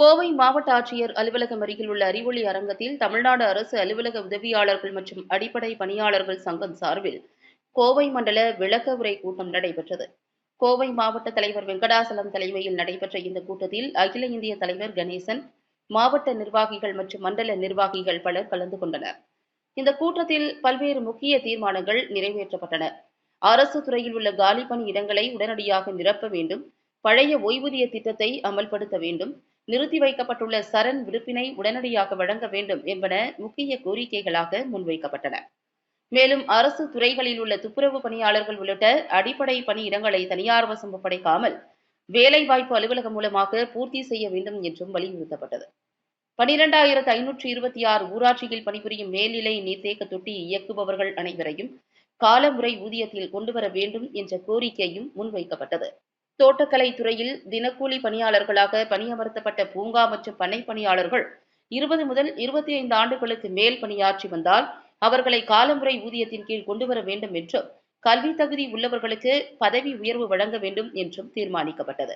கோவை மாவட்ட ஆட்சியர் அலுவலகம் அருகில் உள்ள அறிவொளி அரங்கத்தில் தமிழ்நாடு அரசு அலுவலக உதவியாளர்கள் மற்றும் அடிப்படை பணியாளர்கள் சங்கம் சார்பில் கோவை மண்டல விளக்க உரை கூட்டம் நடைபெற்றது. கோவை மாவட்ட தலைவர் வெங்கடாசலம் தலைமையில் நடைபெற்ற இந்த கூட்டத்தில் அகில இந்திய தலைவர் கணேசன், மாவட்ட நிர்வாகிகள் மற்றும் மண்டல நிர்வாகிகள் பலர் கலந்து கொண்டனர். இந்த கூட்டத்தில் பல்வேறு முக்கிய தீர்மானங்கள் நிறைவேற்றப்பட்டன. அரசு துறையில் உள்ள காலி பணி இடங்களை உடனடியாக நிரப்ப வேண்டும், பழைய ஓய்வூதிய திட்டத்தை அமல்படுத்த வேண்டும், நிறுத்தி வைக்கப்பட்டுள்ள சரண் விடுப்பினை உடனடியாக வழங்க வேண்டும் என்பன முக்கிய கோரிக்கைகளாக முன்வைக்கப்பட்டன. மேலும் அரசு துறைகளில் உள்ள துப்புரவு பணியாளர்கள் உள்ளிட்ட அடிப்படை பணியிடங்களை தனியார் வசம் ஒப்படைக்காமல் வேலைவாய்ப்பு அலுவலகம் மூலமாக பூர்த்தி செய்ய வேண்டும் என்றும் வலியுறுத்தப்பட்டது. 12,526 ஊராட்சியில் பணிபுரியும் மேல்நிலை நீர்த்தேக்க தொட்டி இயக்குபவர்கள் அனைவரையும் காலமுறை ஊதியத்தில் கொண்டுவர வேண்டும் என்ற கோரிக்கையும் முன்வைக்கப்பட்டது. தோட்டக்கலை துறையில் தினக்கூலி பணியாளர்களாக பணியமர்த்தப்பட்ட பூங்கா மற்றும் பண்ணை பணியாளர்கள் 20 முதல் 25 ஆண்டுகளுக்கு மேல் பணியாற்றி வந்தால் அவர்களை காலமுறை ஊதியத்தின் கீழ் கொண்டுவர வேண்டும் என்றும், கல்வி தகுதி உள்ளவர்களுக்கு பதவி உயர்வு வழங்க வேண்டும் என்றும் தீர்மானிக்கப்பட்டது.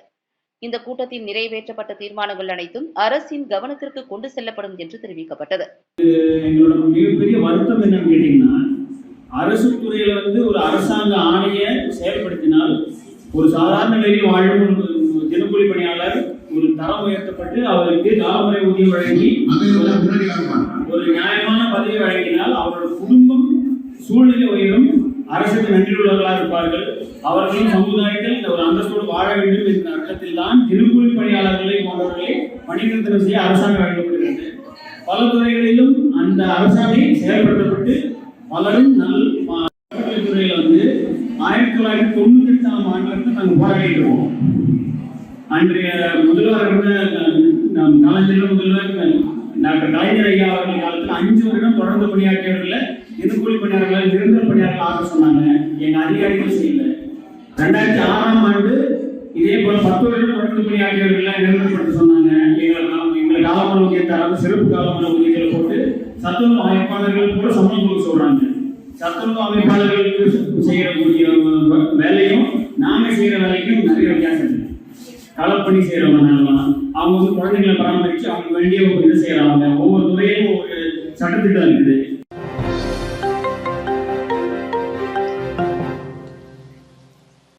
இந்த கூட்டத்தில் நிறைவேற்றப்பட்ட தீர்மானங்கள் அனைத்தும் அரசின் கவனத்திற்கு கொண்டு செல்லப்படும் என்று தெரிவிக்கப்பட்டது. எங்களோட மிகப்பெரிய வருத்தம் என்னன்னு கேட்டீங்கன்னா, அரசு துறையில ஒரு அரசாங்க ஆணையை செயல்படுத்தினால் ஒரு சாதாரண நிலையில் வாழும் தினக்கூலி பணியாளர் ஒரு தரம் உயர்த்தப்பட்டு அவருக்கு காலமுறை ஊதியம் வழங்கி ஒரு நியாயமான பதவி வழங்கினால் அவரோட குடும்பம் சூழ்நிலை உயரும், அரசுக்கு நன்றியுள்ளவர்களாக இருப்பார்கள், அவர்களும் சமுதாயத்தில் ஒரு அந்தஸ்தோடு வாழ வேண்டும் என்ற அர்த்தத்தில் தான் தினக்கூலி பணியாளர்களை போன்றவர்களை பணிநிறுத்தம் செய்ய அரசாங்கம் வழங்கப்படுகிறது. பல துறைகளிலும் அந்த அரசாணை செயல்படுத்தப்பட்டு பலரும் துறையில 1998ஆம் ஆண்டு நாங்கள் போராடிட்டு இருக்கோம். அன்றைய முதல்வர் காலத்தில் முதல்வர் டாக்டர் கலைஞர் ஐயா அவர்கள் காலத்தில் 5 வருடம் தொடர்ந்து பணியாற்றியவர்களை தினக்கூலி பணியாளர்கள் நிரந்தர பணியாளர்கள் ஆக சொன்னாங்க. எங்க அதிகாரிகள் செய்யல. 2006ஆம் ஆண்டு இதே போல 10 வருடம் தொடர்ந்து பணியாற்றியவர்களை நிரந்தரப்படுத்த சொன்னாங்க. எங்களை காலமான ஊதியத்தை அளவு சிறப்பு காலமான ஊதியத்தில் போட்டு சத்துணவு அமைப்பாளர்கள் கூட சம்பளம் கொடுக்க சொல்றாங்க. சத்துணவு அமைப்பாளர்களுக்கு செய்யக்கூடிய வேலையும் நாங்க செய்யற வேலைக்கும் நிறைய வித்தியாசம் இருக்கு. களப்பணி செய்யறவங்க அவங்க குழந்தைகளை பராமரிச்சு அவங்க வேண்டிய ஒரு இது செய்யறாங்க. ஒவ்வொரு துறையும் ஒவ்வொரு சட்டத்திட்டம் இருக்குது.